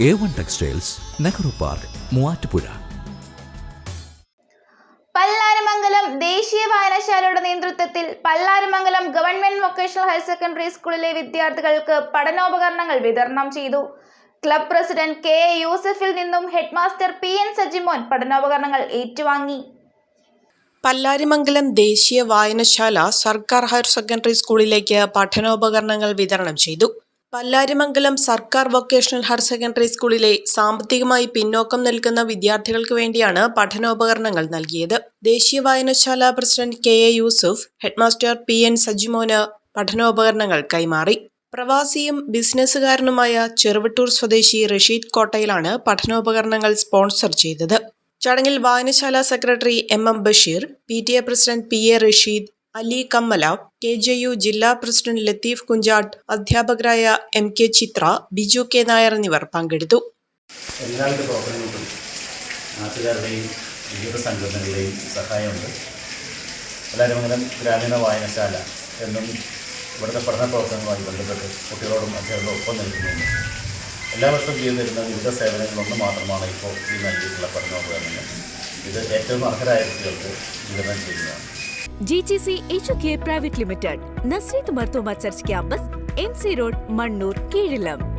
A1 Textiles, Nehru Park, Muvattupuzha. Pallarimangalam ദേശീയ വായനശാലയുടെ നേതൃത്വത്തിൽ Pallarimangalam government vocational higher secondary സ്കൂളിലെ വിദ്യാർത്ഥികൾക്ക് പഠനോപകരണങ്ങൾ വിതരണം ചെയ്തു. ക്ലബ് പ്രസിഡന്റ് കെ യൂസഫിൽ നിന്നും ഹെഡ്മാസ്റ്റർ PN സജിമോൻ പഠനോപകരണങ്ങൾ ഏറ്റുവാങ്ങി. പല്ലാരിമംഗലം ദേശീയ വായനശാല സർക്കാർ ഹയർ സെക്കൻഡറി സ്കൂളിലേക്ക് പഠനോപകരണങ്ങൾ വിതരണം ചെയ്തു. പല്ലാരിമംഗലം സർക്കാർ വൊക്കേഷണൽ ഹയർ സെക്കൻഡറി സ്കൂളിലെ സാമ്പത്തികമായി പിന്നോക്കം നിൽക്കുന്ന വിദ്യാർത്ഥികൾക്ക് വേണ്ടിയാണ് പഠനോപകരണങ്ങൾ നൽകിയത്. ദേശീയ വായനശാല president K Yusuf headmaster PN സജിമോന് പഠനോപകരണങ്ങൾ കൈമാറി. പ്രവാസിയും ബിസിനസ്സുകാരനുമായ ചെറുവട്ടൂർ സ്വദേശി റഷീദ് കോട്ടയിലാണ് പഠനോപകരണങ്ങൾ സ്പോൺസർ ചെയ്തത്. ചടങ്ങിൽ വായനശാല secretary MM Basheer, PTA president PA Rasheed, Ali Kammala, KJU ജില്ലാ പ്രസിഡന്റ് ലത്തീഫ് കുഞ്ചാട്ട്, അധ്യാപകരായ MK ചിത്ര, ബിജു K നായർ എന്നിവർ പങ്കെടുത്തു. എല്ലാവിധ പ്രവർത്തനങ്ങൾക്കും നാട്ടുകാരുടെയും വിവിധ സംഘടനകളുടെയും സഹായമുണ്ട്. പല്ലാരിമംഗലം ഗ്രാമീണ വായനശാല എന്നും ഇവിടുത്തെ പഠന പ്രവർത്തനങ്ങളുമായി ബന്ധപ്പെട്ട് കുട്ടികളോടും അധ്യാപകരോടും ഒപ്പം നിൽക്കുന്നുണ്ട്. എല്ലാ വർഷവും ചെയ്തു തരുന്ന വിവിധ സേവനങ്ങളൊന്നും മാത്രമാണ് ഇപ്പോൾ ഈ നൽകിയിട്ടുള്ള പഠനോപകരണങ്ങൾ. ഇത് ഏറ്റവും അർഹരായ കുട്ടികൾക്ക് വിതരണം ചെയ്യുന്നതാണ്. GTC HOK Private Limited, Nasreet Martoma Church Campus, MC Road, Mannur, Keezilam.